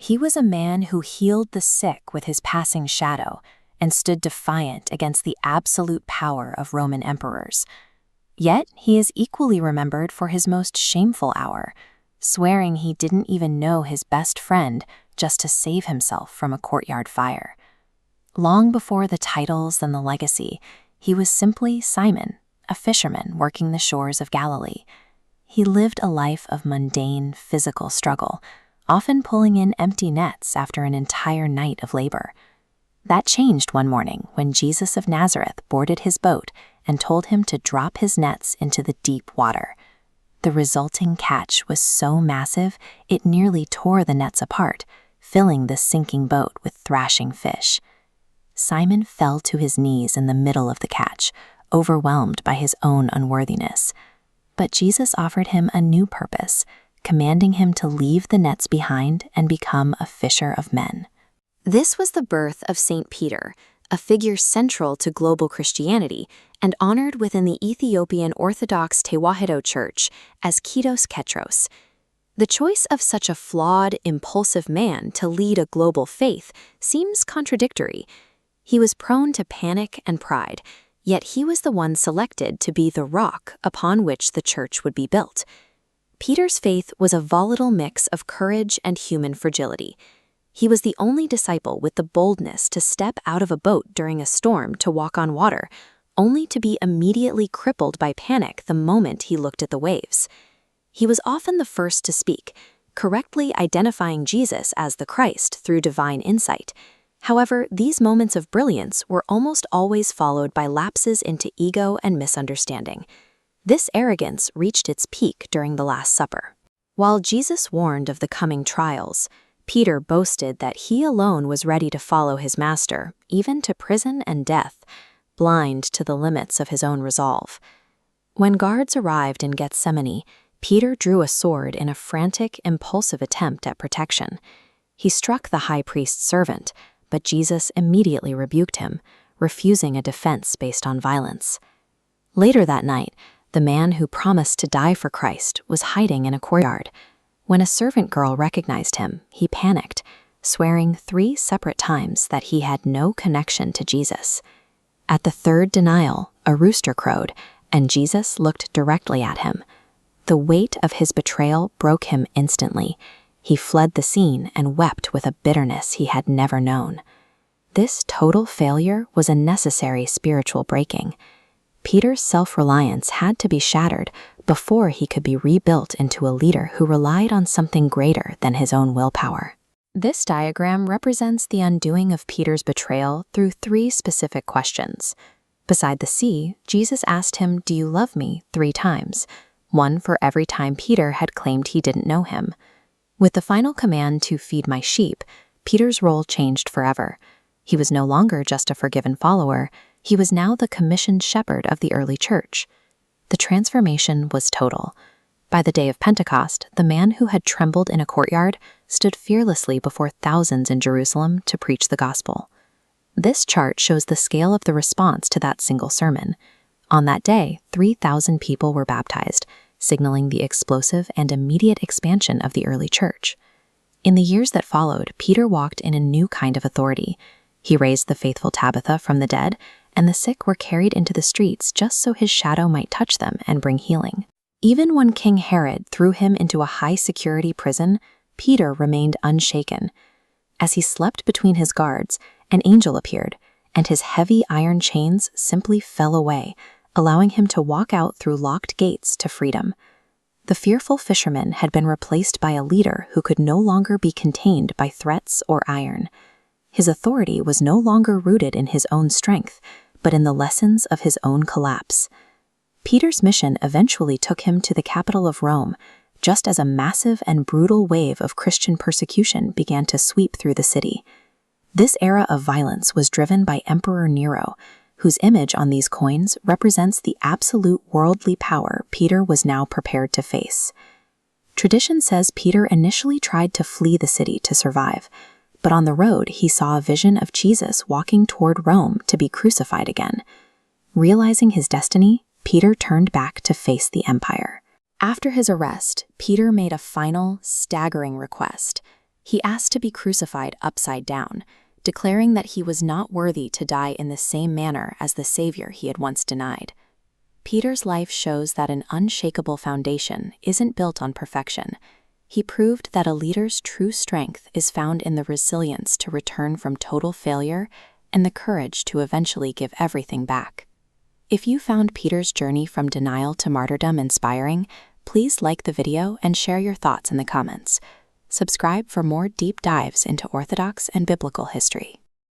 He was a man who healed the sick with his passing shadow and stood defiant against the absolute power of Roman emperors. Yet he is equally remembered for his most shameful hour, swearing he didn't even know his best friend just to save himself from a courtyard fire. Long before the titles and the legacy, he was simply Simon, a fisherman working the shores of Galilee. He lived a life of mundane physical struggle, often pulling in empty nets after an entire night of labor. That changed one morning when Jesus of Nazareth boarded his boat and told him to drop his nets into the deep water. The resulting catch was so massive it nearly tore the nets apart, filling the sinking boat with thrashing fish. Simon fell to his knees in the middle of the catch, overwhelmed by his own unworthiness. But Jesus offered him a new purpose, commanding him to leave the nets behind and become a fisher of men. This was the birth of St. Peter, a figure central to global Christianity and honored within the Ethiopian Orthodox Tewahedo Church as Kidus Petros. The choice of such a flawed, impulsive man to lead a global faith seems contradictory. He was prone to panic and pride, yet he was the one selected to be the rock upon which the church would be built. Peter's faith was a volatile mix of courage and human fragility. He was the only disciple with the boldness to step out of a boat during a storm to walk on water, only to be immediately crippled by panic the moment he looked at the waves. He was often the first to speak, correctly identifying Jesus as the Christ through divine insight. However, these moments of brilliance were almost always followed by lapses into ego and misunderstanding. This arrogance reached its peak during the Last Supper. While Jesus warned of the coming trials, Peter boasted that he alone was ready to follow his master, even to prison and death, blind to the limits of his own resolve. When guards arrived in Gethsemane, Peter drew a sword in a frantic, impulsive attempt at protection. He struck the high priest's servant, but Jesus immediately rebuked him, refusing a defense based on violence. Later that night, the man who promised to die for Christ was hiding in a courtyard. When a servant girl recognized him, he panicked, swearing 3 separate times that he had no connection to Jesus. At the third denial, a rooster crowed, and Jesus looked directly at him. The weight of his betrayal broke him instantly. He fled the scene and wept with a bitterness he had never known. This total failure was a necessary spiritual breaking. Peter's self-reliance had to be shattered before he could be rebuilt into a leader who relied on something greater than his own willpower. This diagram represents the undoing of Peter's betrayal through 3 specific questions. Beside the sea, Jesus asked him, "Do you love me?" 3 times, one for every time Peter had claimed he didn't know him. With the final command to feed my sheep, Peter's role changed forever. He was no longer just a forgiven follower, he was now the commissioned shepherd of the early church. The transformation was total. By the day of Pentecost, the man who had trembled in a courtyard stood fearlessly before thousands in Jerusalem to preach the gospel. This chart shows the scale of the response to that single sermon. On that day, 3,000 people were baptized, signaling the explosive and immediate expansion of the early church. In the years that followed, Peter walked in a new kind of authority. He raised the faithful Tabitha from the dead, and the sick were carried into the streets just so his shadow might touch them and bring healing. Even when King Herod threw him into a high-security prison, Peter remained unshaken. As he slept between his guards, an angel appeared, and his heavy iron chains simply fell away, allowing him to walk out through locked gates to freedom. The fearful fisherman had been replaced by a leader who could no longer be contained by threats or iron. His authority was no longer rooted in his own strength, but in the lessons of his own collapse. Peter's mission eventually took him to the capital of Rome, just as a massive and brutal wave of Christian persecution began to sweep through the city. This era of violence was driven by Emperor Nero, whose image on these coins represents the absolute worldly power Peter was now prepared to face. Tradition says Peter initially tried to flee the city to survive, but on the road he saw a vision of Jesus walking toward Rome to be crucified again. Realizing his destiny, Peter turned back to face the empire. After his arrest, Peter made a final, staggering request. He asked to be crucified upside down, declaring that he was not worthy to die in the same manner as the Savior he had once denied. Peter's life shows that an unshakable foundation isn't built on perfection. He proved that a leader's true strength is found in the resilience to return from total failure and the courage to eventually give everything back. If you found Peter's journey from denial to martyrdom inspiring, please like the video and share your thoughts in the comments. Subscribe for more deep dives into Orthodox and biblical history.